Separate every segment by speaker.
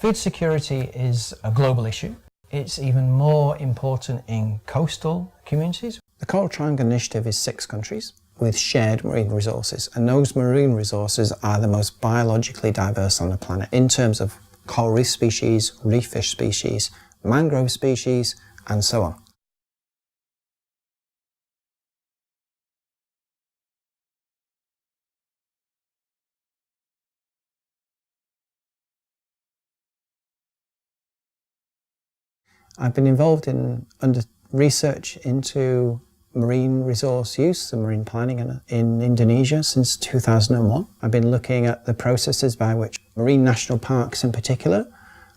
Speaker 1: Food security is a global issue. It's even more important in coastal communities.
Speaker 2: The Coral Triangle Initiative is 6 countries with shared marine resources, and those marine resources are the most biologically diverse on the planet in terms of coral reef species, reef fish species, mangrove species, and so on. I've been involved in research into marine resource use and marine planning in Indonesia since 2001. I've been looking at the processes by which marine national parks in particular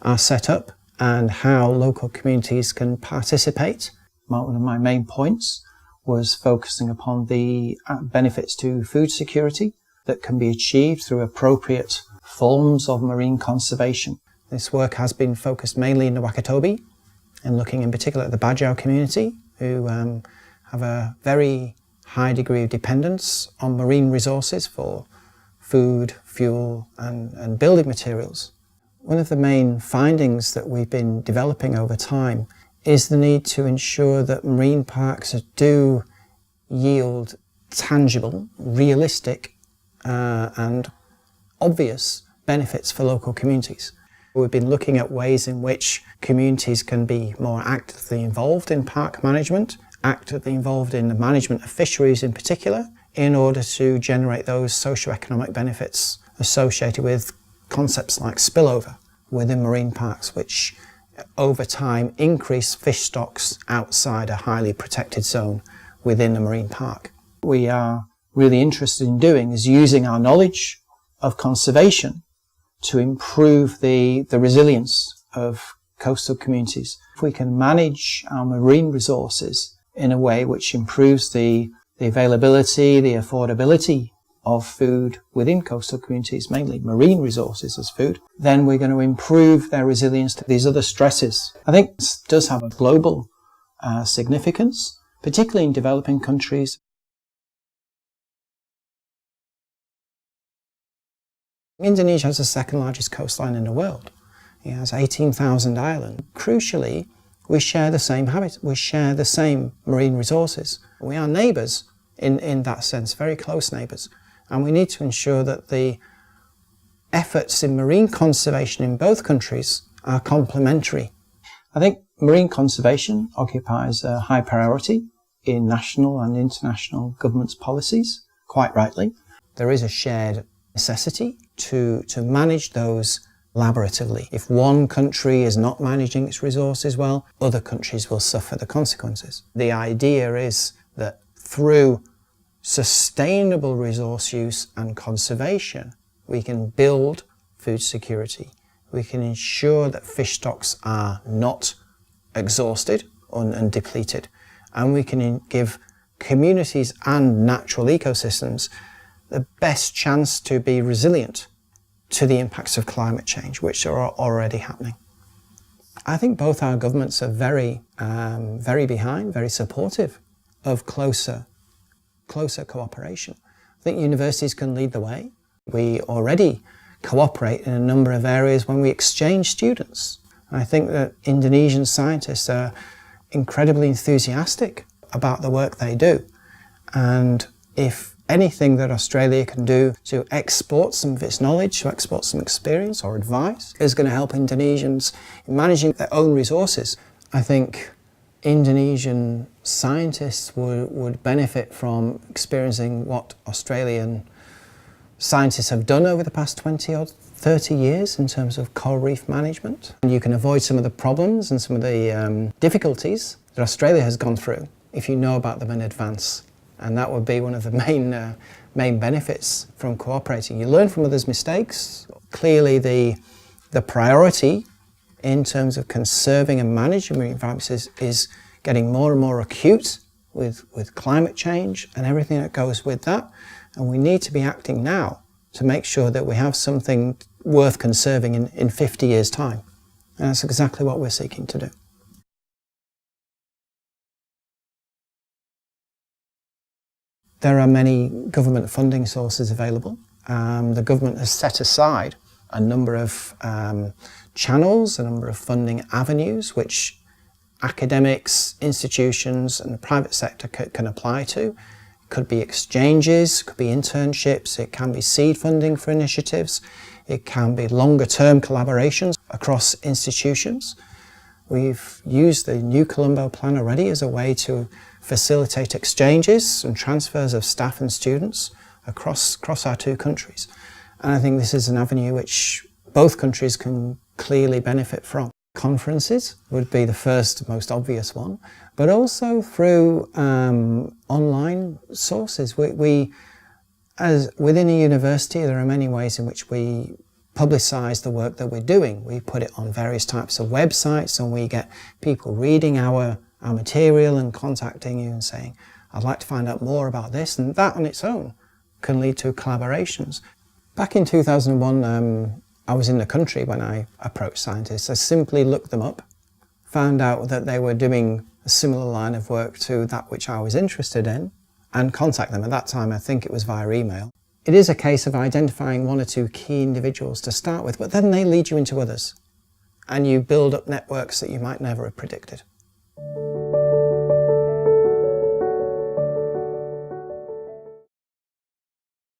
Speaker 2: are set up and how local communities can participate. One of my main points was focusing upon the benefits to food security that can be achieved through appropriate forms of marine conservation. This work has been focused mainly in the Wakatobi, and looking in particular at the Bajau community, who have a very high degree of dependence on marine resources for food, fuel and building materials. One of the main findings that we've been developing over time is the need to ensure that marine parks do yield tangible, realistic and obvious benefits for local communities. We've been looking at ways in which communities can be more actively involved in park management, actively involved in the management of fisheries in particular, in order to generate those socio-economic benefits associated with concepts like spillover within marine parks, which over time increase fish stocks outside a highly protected zone within the marine park. What we are really interested in doing is using our knowledge of conservation to improve the resilience of coastal communities. If we can manage our marine resources in a way which improves the availability, the affordability of food within coastal communities, mainly marine resources as food, then we're going to improve their resilience to these other stresses. I think this does have a global significance, particularly in developing countries. Indonesia has the second largest coastline in the world. It has 18,000 islands. Crucially, we share the same habits, we share the same marine resources. We are neighbours in that sense, very close neighbours. And we need to ensure that the efforts in marine conservation in both countries are complementary. I think marine conservation occupies a high priority in national and international governments' policies, quite rightly. There is a shared necessity to manage those collaboratively. If one country is not managing its resources well, other countries will suffer the consequences. The idea is that through sustainable resource use and conservation, we can build food security. We can ensure that fish stocks are not exhausted and depleted, and we can give communities and natural ecosystems the best chance to be resilient to the impacts of climate change, which are already happening. I think both our governments are very behind, very supportive of closer cooperation. I think universities can lead the way. We already cooperate in a number of areas when we exchange students. I think that Indonesian scientists are incredibly enthusiastic about the work they do. And if anything that Australia can do to export some of its knowledge, to export some experience or advice, is going to help Indonesians in managing their own resources. I think Indonesian scientists would benefit from experiencing what Australian scientists have done over the past 20 or 30 years in terms of coral reef management. And you can avoid some of the problems and some of the difficulties that Australia has gone through if you know about them in advance. And that would be one of the main benefits from cooperating. You learn from others' mistakes. Clearly the priority in terms of conserving and managing marine environments is getting more and more acute with climate change and everything that goes with that. And we need to be acting now to make sure that we have something worth conserving in 50 years' time. And that's exactly what we're seeking to do. There are many government funding sources available. The government has set aside a number of channels, a number of funding avenues which academics, institutions and the private sector can apply to. It could be exchanges, it could be internships, it can be seed funding for initiatives, it can be longer term collaborations across institutions. We've used the New Colombo Plan already as a way to facilitate exchanges and transfers of staff and students across our two countries. And I think this is an avenue which both countries can clearly benefit from. Conferences would be the first, most obvious one, but also through online sources. As within a university, there are many ways in which we publicise the work that we're doing. We put it on various types of websites and we get people reading our material and contacting you and saying, I'd like to find out more about this, and that on its own can lead to collaborations. Back in 2001, I was in the country when I approached scientists. I simply looked them up, found out that they were doing a similar line of work to that which I was interested in, and contact them. At that time, I think it was via email. It is a case of identifying one or two key individuals to start with, but then they lead you into others, and you build up networks that you might never have predicted.